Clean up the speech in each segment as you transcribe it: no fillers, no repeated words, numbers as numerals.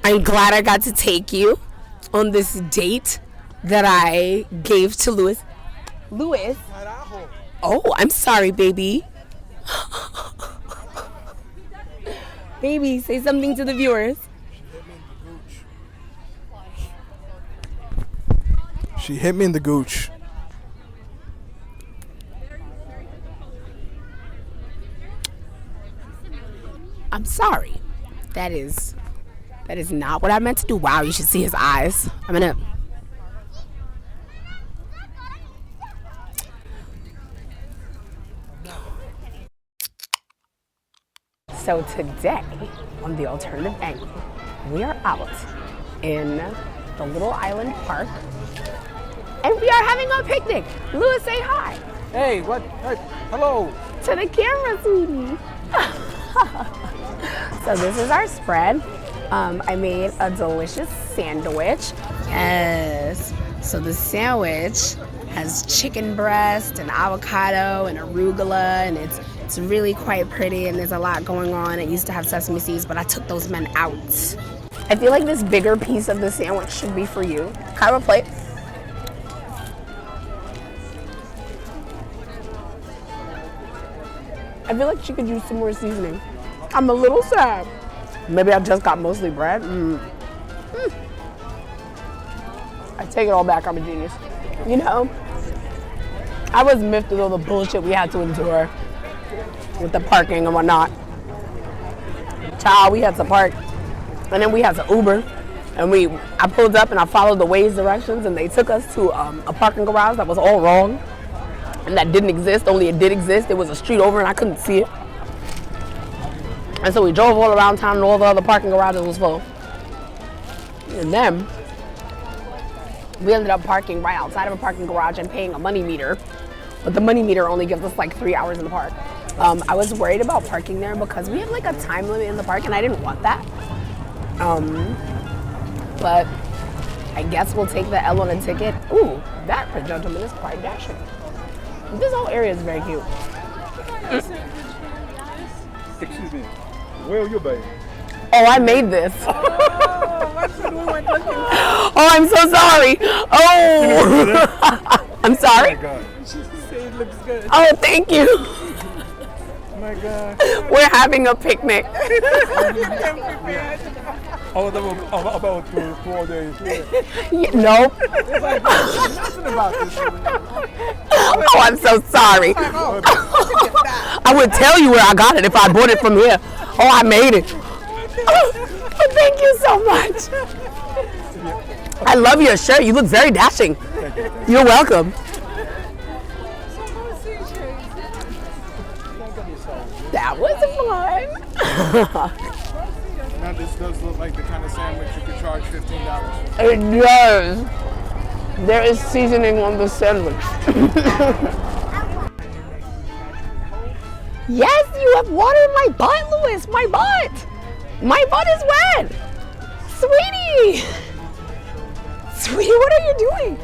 I'm glad I got to take you on this date that I gave to Louis. Louis? Oh, I'm sorry, baby. Baby, say something to the viewers. She hit me in the gooch. I'm sorry. That is not what I meant to do. Wow, you should see his eyes. I'm gonna. So today, on the alternative angle, we are out in the little island park, and we are having a picnic. Louis, say hi. Hey, what? Hey, hello. To the camera, sweetie. So this is our spread. I made a delicious sandwich. Yes. So the sandwich has chicken breast and avocado and arugula, and it's really quite pretty, and there's a lot going on. It used to have sesame seeds, but I took those men out. I feel like this bigger piece of the sandwich should be for you. Can I have a plate? I feel like she could use some more seasoning. I'm a little sad. Maybe I just got mostly bread. I take it all back. I'm a genius. You know, I was miffed with all the bullshit we had to endure with the parking and whatnot. Child, we had to park, and then we had to Uber, and I pulled up and I followed the Waze directions, and they took us to a parking garage that was all wrong, and that didn't exist. Only it did exist. It was a street over, and I couldn't see it. And so we drove all around town, and all the other parking garages was full. And then we ended up parking right outside of a parking garage and paying a money meter, but the money meter only gives us like 3 hours in the park. I was worried about parking there because we have like a time limit in the park, and I didn't want that. But I guess we'll take the L on a ticket. Ooh, that gentleman is quite dashing. This whole area is very cute. Excuse me. Where are you, babe? Oh, I made this. Oh, I'm so sorry. Oh, I'm sorry. Oh my God. She said it looks good. Oh, thank you. Oh my God. We're having a picnic. About 4 days. Yeah, nope. Nothing about this. Oh, I'm so sorry. I would tell you where I got it if I bought it from here. Oh, I made it. Oh, thank you so much. I love your shirt. You look very dashing. You're welcome. That was fun. Now this does look like the kind of sandwich you could charge $15. It does. There is seasoning on the sandwich. Yes, you have water in my butt, Louis. My butt. My butt is wet. Sweetie. Sweetie, what are you doing?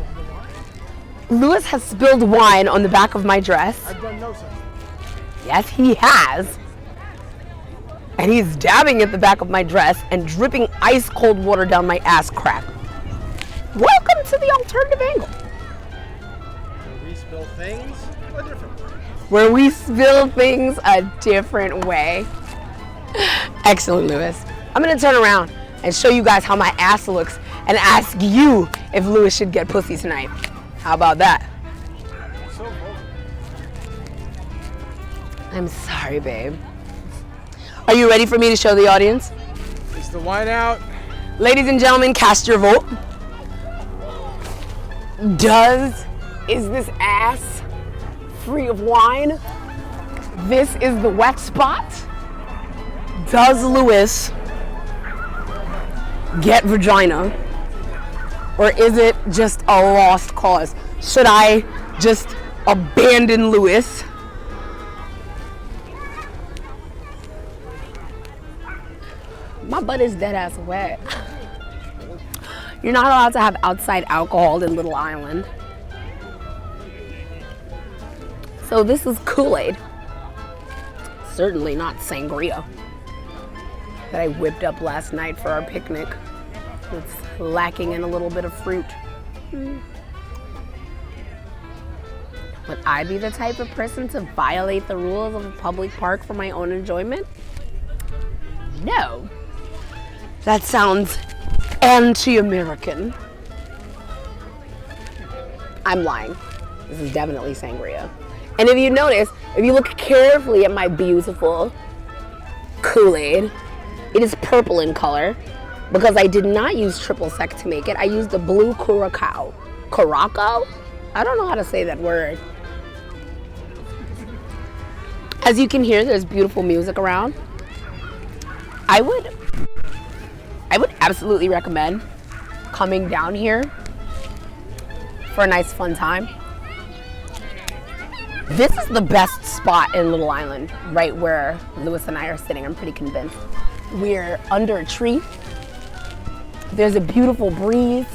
Louis has spilled wine on the back of my dress. I've done no such. Yes, he has. And he's dabbing at the back of my dress and dripping ice cold water down my ass crack. Welcome to the alternative angle. We spill things a different way. Where we spill things a different way. Excellent, Louis. I'm gonna turn around and show you guys how my ass looks and ask you if Louis should get pussy tonight. How about that? I'm sorry, babe. Are you ready for me to show the audience? Is the wine out? Ladies and gentlemen, cast your vote. Is this ass free of wine? This is the wet spot? Does Louis get vagina? Or is it just a lost cause? Should I just abandon Louis? My butt is dead ass wet. You're not allowed to have outside alcohol in Little Island. So this is Kool-Aid. Certainly not sangria that I whipped up last night for our picnic. It's lacking in a little bit of fruit. Would I be the type of person to violate the rules of a public park for my own enjoyment? No. That sounds anti-American. I'm lying. This is definitely sangria. And if you notice, if you look carefully at my beautiful Kool-Aid, it is purple in color because I did not use triple sec to make it. I used the blue Curacao. Curacao? I don't know how to say that word. As you can hear, there's beautiful music around. I would absolutely recommend coming down here for a nice fun time. This is the best spot in Little Island, right where Lewis and I are sitting. I'm pretty convinced. We're under a tree. There's a beautiful breeze.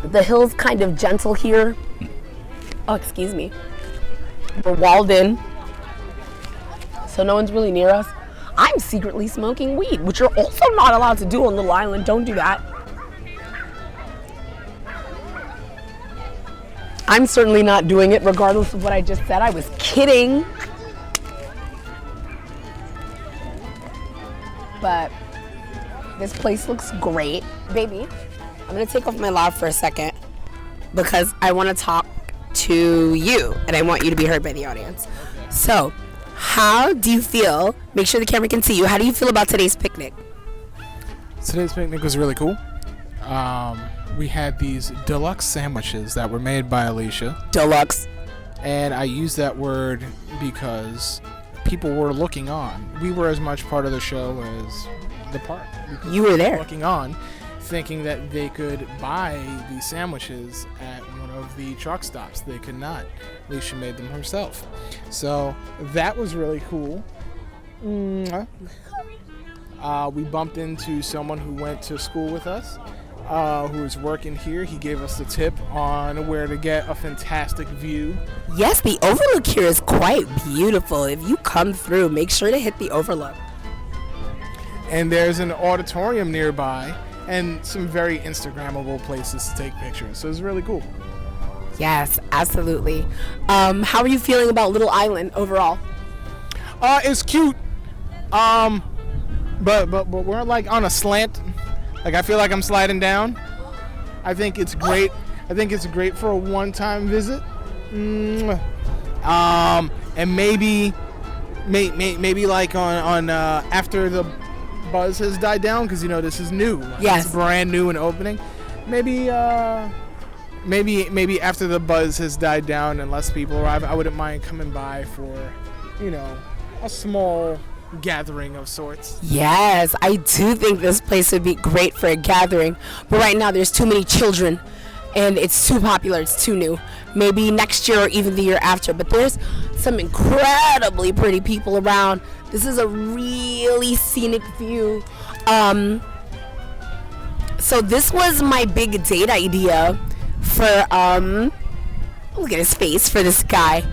The hill's kind of gentle here. Oh, excuse me. We're walled in, so no one's really near us. I'm secretly smoking weed, which you're also not allowed to do on Little Island. Don't do that. I'm certainly not doing it, regardless of what I just said. I was kidding. But this place looks great. Baby, I'm gonna take off my lav for a second because I wanna talk to you and I want you to be heard by the audience. So, how do you feel? Make sure the camera can see you. How do you feel about today's picnic? Today's picnic was really cool. We had these deluxe sandwiches that were made by Alisha. Deluxe. And I use that word because people were looking on. We were as much part of the show as the park. You were there. Looking on, thinking that they could buy these sandwiches at one of the truck stops. They could not. Alisha made them herself. So that was really cool. We bumped into someone who went to school with us, who was working here. He gave us the tip on where to get a fantastic view. Yes, the overlook here is quite beautiful. If you come through, make sure to hit the overlook. And there's an auditorium nearby and some very Instagrammable places to take pictures. So it's really cool. Yes, absolutely. How are you feeling about Little Island overall? It's cute. But we're like on a slant. Like I feel like I'm sliding down. I think it's great. I think it's great for a one-time visit. And maybe like on after the buzz has died down, because you know this is new. Yes. It's brand new and opening. Maybe after the buzz has died down and less people arrive, I wouldn't mind coming by for, you know, a small gathering of sorts. Yes, I do think this place would be great for a gathering, but right now there's too many children and it's too popular, it's too new. Maybe next year or even the year after, but there's some incredibly pretty people around. This is a really scenic view. So this was my big date idea for look at his face, for this guy.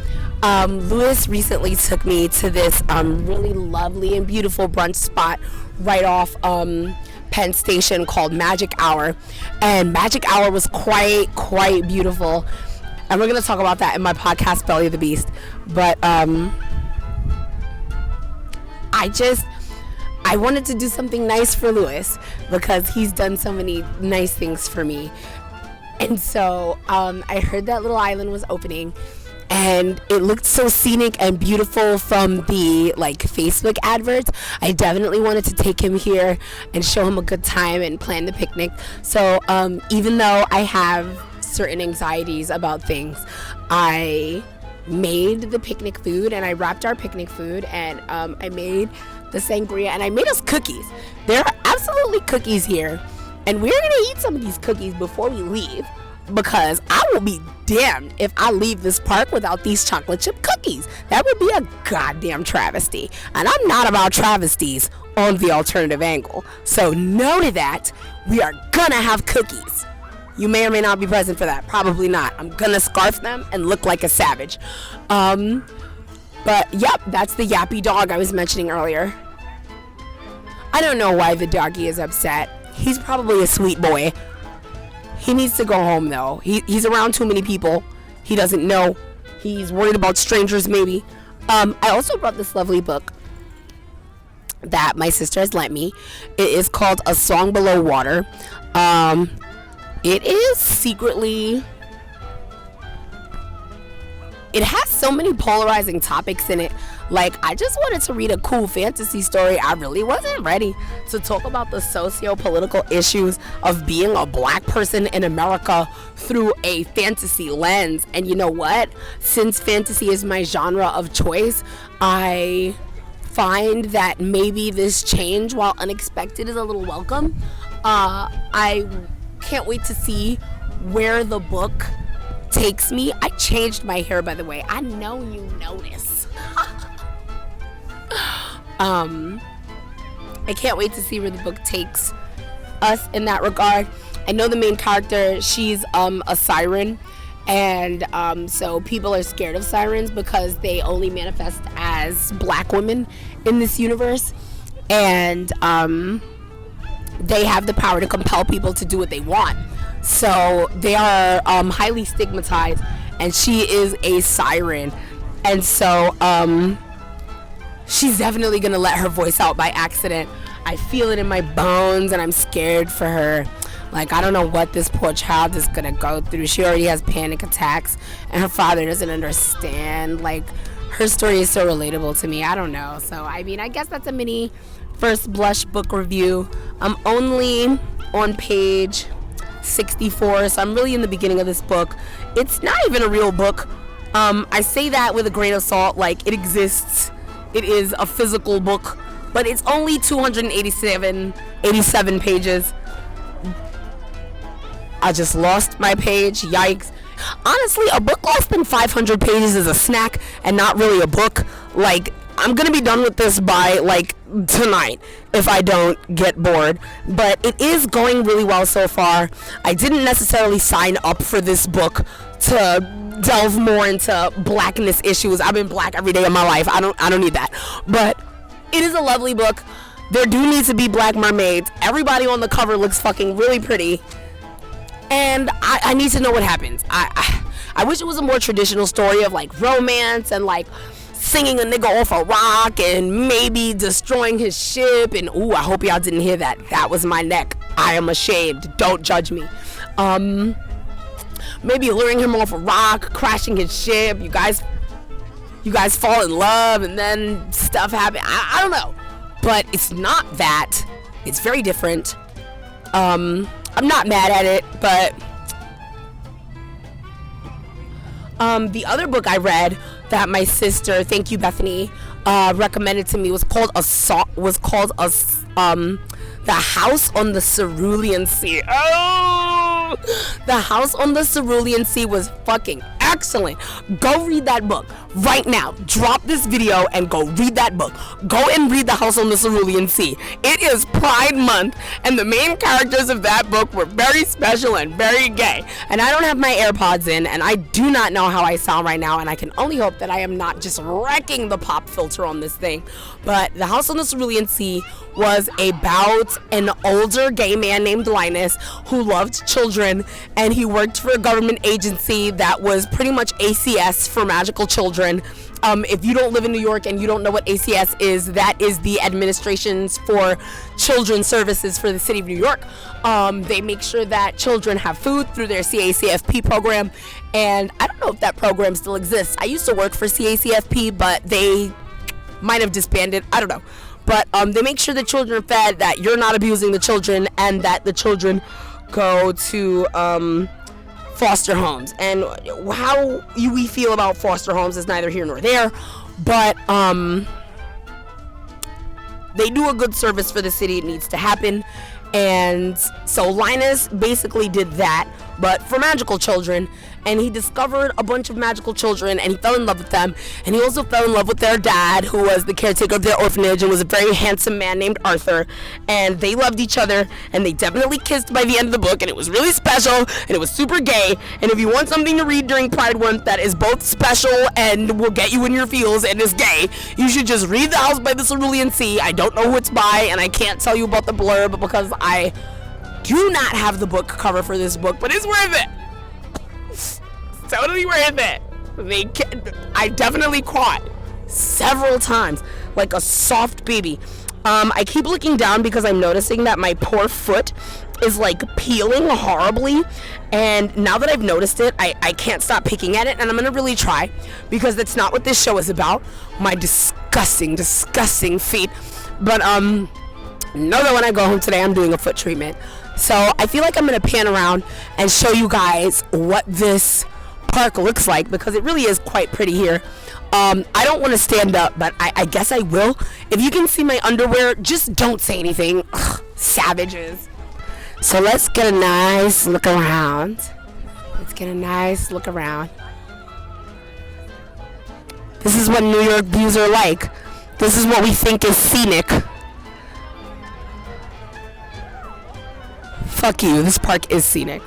Lewis recently took me to this really lovely and beautiful brunch spot right off Penn Station called Magic Hour, and Magic Hour was quite beautiful, and we're gonna talk about that in my podcast Belly of the Beast. But I wanted to do something nice for Lewis because he's done so many nice things for me. And so I heard that Little Island was opening and it looked so scenic and beautiful from the like Facebook adverts. I definitely wanted to take him here and show him a good time and plan the picnic. So even though I have certain anxieties about things, I made the picnic food and I wrapped our picnic food, and I made the sangria, and I made us cookies. There are absolutely cookies here, and we're gonna eat some of these cookies before we leave, because I will be damned if I leave this park without these chocolate chip cookies. That would be a goddamn travesty, and I'm not about travesties on the alternative angle. So know to that, we are gonna have cookies. You may or may not be present for that. Probably not. I'm gonna scarf them and look like a savage. But yep, that's the yappy dog I was mentioning earlier. I don't know why the doggy is upset. He's probably a sweet boy. He needs to go home, though. He's around too many people. He doesn't know. He's worried about strangers, maybe. I also brought this lovely book that my sister has lent me. It is called A Song Below Water. It is secretly... It has so many polarizing topics in it. Like, I just wanted to read a cool fantasy story. I really wasn't ready to talk about the socio-political issues of being a black person in America through a fantasy lens. And you know what? Since fantasy is my genre of choice, I find that maybe this change, while unexpected, is a little welcome. I can't wait to see where the book takes me. I changed my hair, by the way. I know you notice. I can't wait to see where the book takes us in that regard. I know the main character, she's a siren, and so people are scared of sirens because they only manifest as black women in this universe, and they have the power to compel people to do what they want. So they are highly stigmatized, and she is a siren, and so she's definitely gonna let her voice out by accident. I feel it in my bones, and I'm scared for her. Like, I don't know what this poor child is gonna go through. She already has panic attacks, and her father doesn't understand. Like, her story is so relatable to me. I don't know. So, I mean, I guess that's a mini first blush book review. I'm only on page 64, so I'm really in the beginning of this book. It's not even a real book. I say that with a grain of salt. Like, it exists. It is a physical book, but it's only 287 pages. I just lost my page. Yikes. Honestly, a book less than 500 pages is a snack and not really a book. Like, I'm gonna be done with this by like tonight if I don't get bored, but it is going really well so far. I didn't necessarily sign up for this book to delve more into blackness issues. I've been black every day of my life. I don't need that, but it is a lovely book. There do need to be black mermaids. Everybody on the cover looks fucking really pretty, and I need to know what happens. I wish it was a more traditional story of like romance and like singing a nigga off a rock and maybe destroying his ship, and ooh, I hope y'all didn't hear that. That was my neck. I am ashamed. Don't judge me. Maybe luring him off a rock, crashing his ship. You guys fall in love, and then stuff happens. I don't know, but it's not that. It's very different. I'm not mad at it, but the other book I read that my sister, thank you Bethany, recommended to me was called The House on the Cerulean Sea. Oh, The House on the Cerulean Sea was fucking excellent. Go read that book right now. Drop this video and go read that book. Go and read The House on the Cerulean Sea. It is Pride Month, and the main characters of that book were very special and very gay. And I don't have my AirPods in, and I do not know how I sound right now, and I can only hope that I am not just wrecking the pop filter on this thing. But The House on the Cerulean Sea was about an older gay man named Linus who loved children, and he worked for a government agency that was pretty much ACS for magical children. If you don't live in New York and you don't know what ACS is, that is the administrations for children's services for the city of New York. They make sure that children have food through their CACFP program, and I don't know if that program still exists. I used to work for CACFP, but they might have disbanded. I don't know. But they make sure the children are fed, that you're not abusing the children, and that the children go to foster homes. And how we feel about foster homes is neither here nor there, but they do a good service for the city. It needs to happen. And so Linus basically did that, but for magical children, and he discovered a bunch of magical children, and he fell in love with them, and he also fell in love with their dad, who was the caretaker of their orphanage and was a very handsome man named Arthur, and they loved each other, and they definitely kissed by the end of the book, and it was really special, and it was super gay. And if you want something to read during Pride Month that is both special and will get you in your feels and is gay, you should just read The House by the Cerulean Sea. I don't know who it's by, and I can't tell you about the blurb because I do not have the book cover for this book, but it's worth it. It's totally worth it. I definitely caught several times like a soft baby. I keep looking down because I'm noticing that my poor foot is like peeling horribly, and now that I've noticed it, I can't stop picking at it, and I'm gonna really try, because that's not what this show is about, my disgusting feet. But know that when I go home today, I'm doing a foot treatment. So I feel like I'm gonna pan around and show you guys what this park looks like, because it really is quite pretty here. I don't want to stand up, but I guess I will. If you can see my underwear, just don't say anything. Ugh, savages. So let's get a nice look around. This is what New York views are like. This is what we think is scenic. Fuck you, this park is scenic.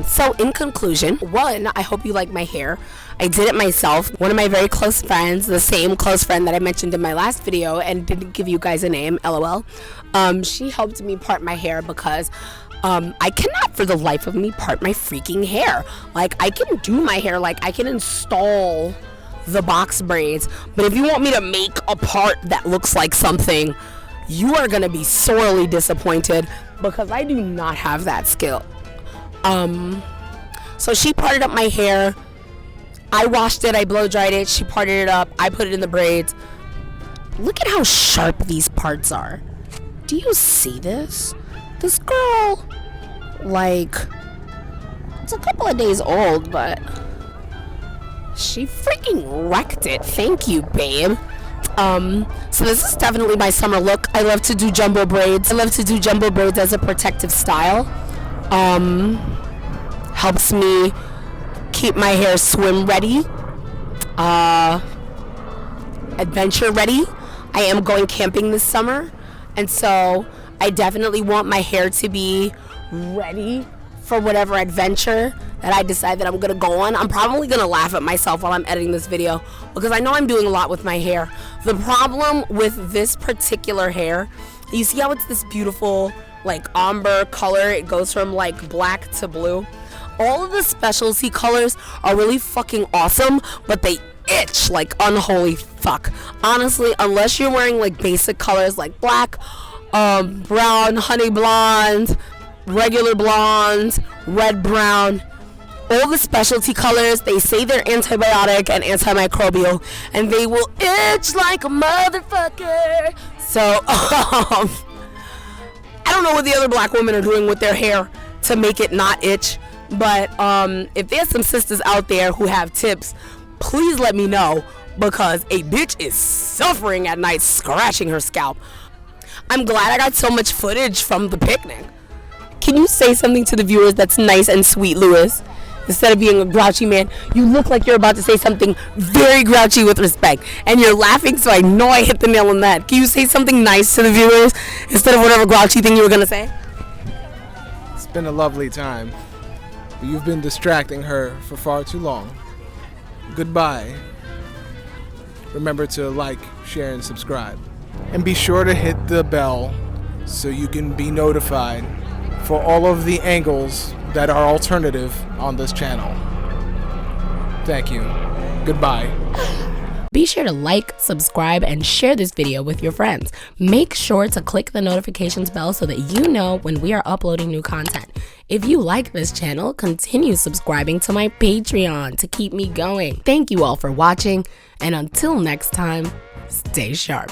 So in conclusion, one, I hope you like my hair. I did it myself. One of my very close friends, the same close friend that I mentioned in my last video and didn't give you guys a name, LOL, she helped me part my hair because I cannot for the life of me part my freaking hair. Like, I can do my hair, like I can install the box braids, but if you want me to make a part that looks like something, you are gonna be sorely disappointed, because I do not have that skill. So she parted up my hair. I washed it, I blow dried it, she parted it up, I put it in the braids. Look at how sharp these parts are. Do you see this? This girl, like, it's a couple of days old, but she freaking wrecked it. Thank you, babe. So this is definitely my summer look. I love to do jumbo braids. As a protective style. Helps me keep my hair swim ready, adventure ready. I am going camping this summer, and so I definitely want my hair to be ready for whatever adventure that I decide that I'm gonna go on. I'm probably gonna laugh at myself while I'm editing this video, because I know I'm doing a lot with my hair. The problem with this particular hair, you see how it's this beautiful like ombre color? It goes from like black to blue. All of the specialty colors are really fucking awesome, but they itch like unholy fuck. Honestly, unless you're wearing like basic colors like black, brown, honey blonde, regular blonde, red brown, all the specialty colors, they say they're antibiotic and antimicrobial, and they will itch like a motherfucker. So, I don't know what the other black women are doing with their hair to make it not itch. But if there's some sisters out there who have tips, please let me know, because a bitch is suffering at night scratching her scalp. I'm glad I got so much footage from the picnic. Can you say something to the viewers that's nice and sweet, Lewis? Instead of being a grouchy man, you look like you're about to say something very grouchy with respect, and you're laughing, so I know I hit the nail on that. Can you say something nice to the viewers instead of whatever grouchy thing you were gonna say? It's been a lovely time. You've been distracting her for far too long. Goodbye. Remember to like, share, and subscribe. And be sure to hit the bell so you can be notified for all of the angles that are alternative on this channel. Thank you. Goodbye. Be sure to like, subscribe, and share this video with your friends. Make sure to click the notifications bell so that you know when we are uploading new content. If you like this channel, continue subscribing to my Patreon to keep me going. Thank you all for watching, and until next time, stay sharp.